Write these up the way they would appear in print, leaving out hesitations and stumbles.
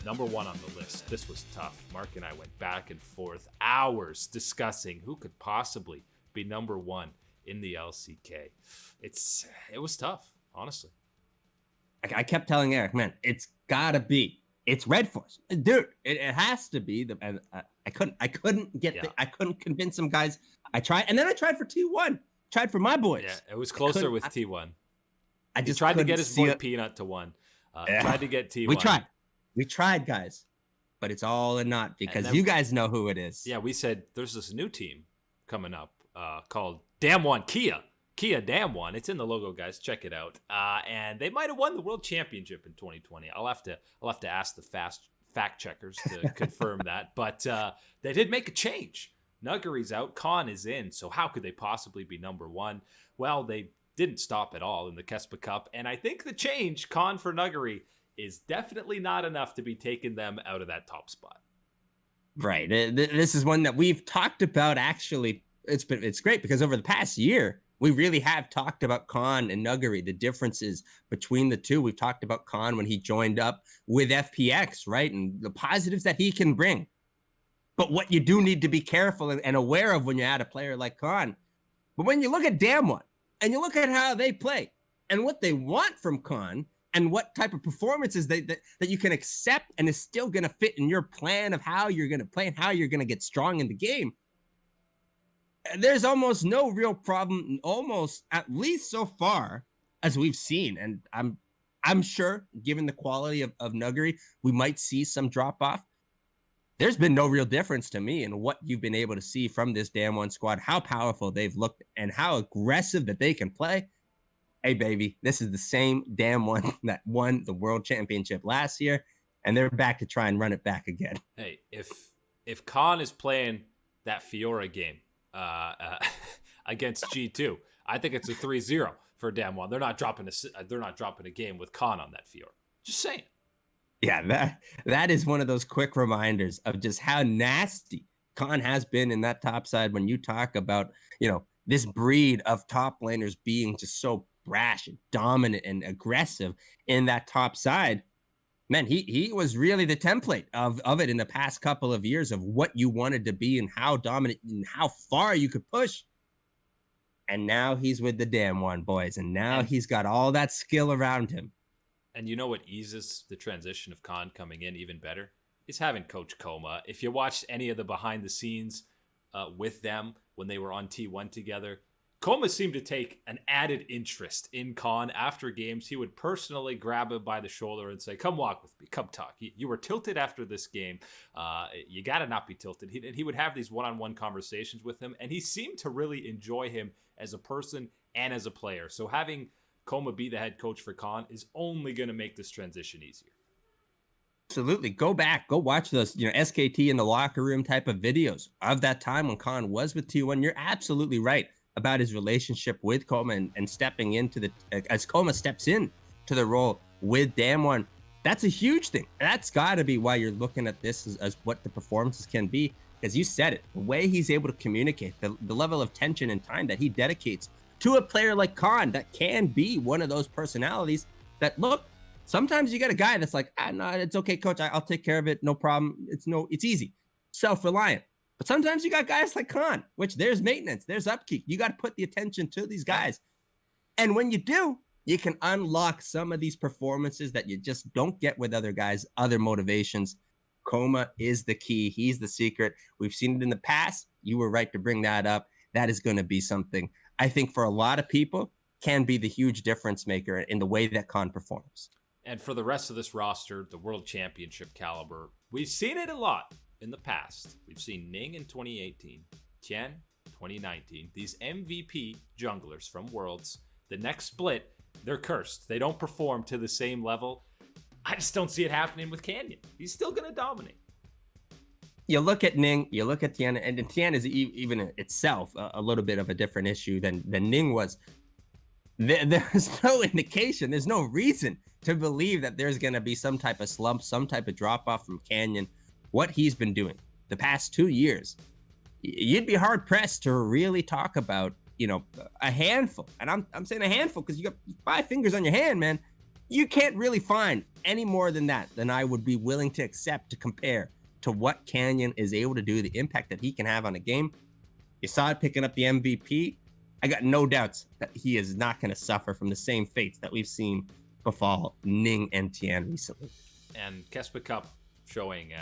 number one on the list. This was tough. Mark and I went back and forth, hours discussing who could possibly be number one in the LCK. It was tough, honestly. I kept telling Eric, man, it's gotta be. It's Red Force, dude. It has to be the. And I couldn't get. I couldn't convince some guys. I tried, and then I tried for T1. Tried for my boys. Yeah, it was closer with T1. I just tried to get his boy Peanut to one. Tried to get T1. We tried, guys, but it's all or not because you guys know who it is. Yeah, we said there's this new team coming up called Damwon Kia Damwon. It's in the logo, guys. Check it out. And they might have won the World Championship in 2020. I'll have to ask the fast fact checkers to confirm that. But they did make a change. Nuggery's out, Khan is in. So how could they possibly be number one? Well, they didn't stop at all in the Kespa Cup, and I think the change, Khan for Nuggery, is definitely not enough to be taking them out of that top spot. Right. This is one that we've talked about. Actually, it's great because over the past year, we really have talked about Khan and Nuggery, the differences between the two. We've talked about Khan when he joined up with FPX, right, and the positives that he can bring. But what you do need to be careful and aware of when you add a player like Khan. But when you look at Damwon and you look at how they play and what they want from Khan and what type of performances that you can accept and is still going to fit in your plan of how you're going to play and how you're going to get strong in the game, there's almost no real problem, almost at least so far as we've seen. And I'm sure, given the quality of Nuggery, we might see some drop off. There's been no real difference to me in what you've been able to see from this Damwon squad, how powerful they've looked and how aggressive that they can play. Hey, baby, this is the same Damwon that won the World Championship last year, and they're back to try and run it back again. Hey, if Khan is playing that Fiora game against G2, I think it's a 3-0 for Damwon. They're not dropping a game with Khan on that Fiora. Just saying. Yeah, that is one of those quick reminders of just how nasty Khan has been in that top side when you talk about, this breed of top laners being just so brash and dominant and aggressive in that top side. Man, he was really the template of it in the past couple of years of what you wanted to be and how dominant and how far you could push. And now he's with the Damwon boys, and now he's got all that skill around him. And you know what eases the transition of Khan coming in even better? Is having Coach Koma. If you watched any of the behind the scenes with them when they were on T1 together, Koma seemed to take an added interest in Khan. After games, he would personally grab him by the shoulder and say, come walk with me, come talk. You were tilted after this game. You got to not be tilted. He would have these one-on-one conversations with him, and he seemed to really enjoy him as a person and as a player. So having Koma be the head coach for Khan is only going to make this transition easier. Absolutely. Go back, go watch those, SKT in the locker room type of videos of that time when Khan was with T1. You're absolutely right about his relationship with Koma and stepping into as Koma steps in to the role with Damwon. That's a huge thing. That's got to be why you're looking at this as what the performances can be. As you said it, the way he's able to communicate, the level of tension and time that he dedicates to a player like Khan that can be one of those personalities that, look, sometimes you get a guy that's like, no, it's okay, coach. I'll take care of it. No problem. It's easy. Self-reliant. But sometimes you got guys like Khan, which there's maintenance, there's upkeep. You got to put the attention to these guys. And when you do, you can unlock some of these performances that you just don't get with other guys, other motivations. Koma is the key. He's the secret. We've seen it in the past. You were right to bring that up. That is going to be something I think for a lot of people can be the huge difference maker in the way that Khan performs. And for the rest of this roster, the World Championship caliber, we've seen it a lot in the past. We've seen Ning in 2018, Tian 2019, these MVP junglers from Worlds. The next split, they're cursed. They don't perform to the same level. I just don't see it happening with Canyon. He's still going to dominate. You look at Ning, you look at Tian, and Tian is even itself a little bit of a different issue than Ning was. There's no indication, there's no reason to believe that there's going to be some type of slump, some type of drop-off from Canyon. What he's been doing the past 2 years, you'd be hard-pressed to really talk about, a handful. And I'm saying a handful because you got 5 fingers on your hand, man. You can't really find any more than that than I would be willing to accept to compare to what Canyon is able to do, the impact that he can have on a game. You saw it picking up the MVP. I got no doubts that he is not going to suffer from the same fates that we've seen befall Ning and Tian recently. And Kespa Cup showing,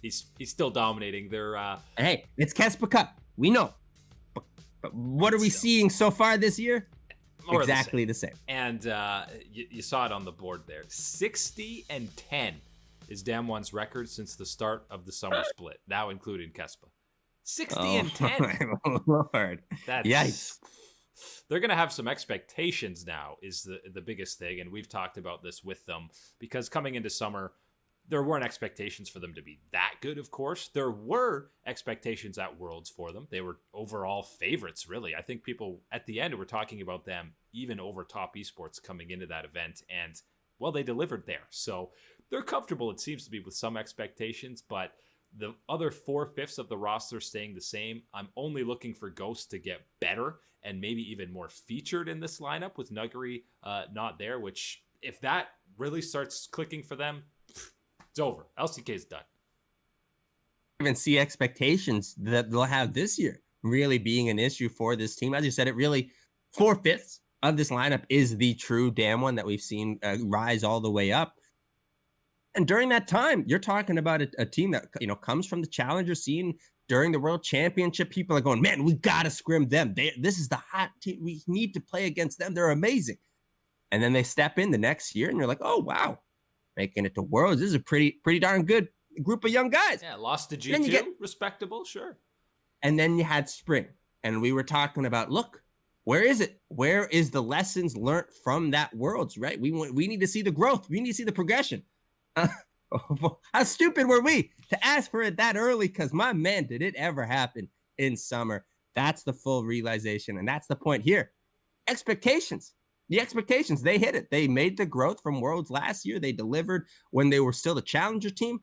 he's still dominating. Hey, it's Kespa Cup. We know. But what are we seeing so far this year? Exactly the same. And you saw it on the board there. 60-10 is Damwon's record since the start of the summer split, now including Kespa. 60-10. My Lord. Yikes. They're going to have some expectations now is the biggest thing. And we've talked about this with them because coming into summer, there weren't expectations for them to be that good, of course. There were expectations at Worlds for them. They were overall favorites, really. I think people at the end were talking about them even over top eSports coming into that event. And, well, they delivered there. So they're comfortable, it seems to be, with some expectations. But the other 4/5 of the roster staying the same. I'm only looking for Ghost to get better and maybe even more featured in this lineup with Nuggery not there, which if that really starts clicking for them, it's over. LCK is done. Even see expectations that they'll have this year really being an issue for this team. As you said, it really 4/5 of this lineup is the true Damwon that we've seen rise all the way up. And during that time, you're talking about a team that comes from the challenger scene during the World Championship. People are going, man, we gotta scrim them. This is the hot team. We need to play against them. They're amazing. And then they step in the next year, and you're like, oh wow. Making it to Worlds. This is a pretty darn good group of young guys. Yeah, lost to G2, respectable, sure. And then you had Spring, and we were talking about, look, where is it? Where is the lessons learned from that Worlds, right? We need to see the growth. We need to see the progression. How stupid were we to ask for it that early? Because my man, did it ever happen in summer? That's the full realization, and that's the point here. Expectations. The expectations, they hit it. They made the growth from Worlds last year. They delivered when they were still the challenger team.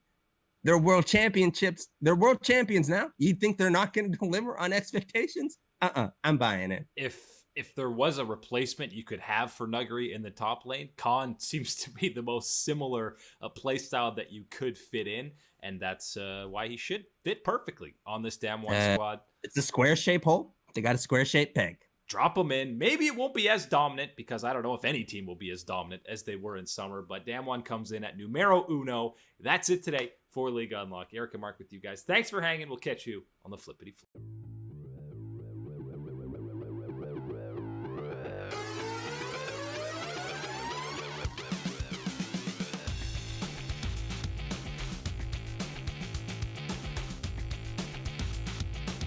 They're world championships. They're world champions now. You think they're not going to deliver on expectations? I'm buying it. If there was a replacement you could have for Nuggery in the top lane, Khan seems to be the most similar playstyle that you could fit in, and that's why he should fit perfectly on this Damwon squad. It's a square shape hole. They got a square shape peg. Drop them in. Maybe it won't be as dominant because I don't know if any team will be as dominant as they were in summer, but Damwon comes in at numero uno. That's it today for League Unlock. Eric and Mark with you guys. Thanks for hanging. We'll catch you on the flippity flip.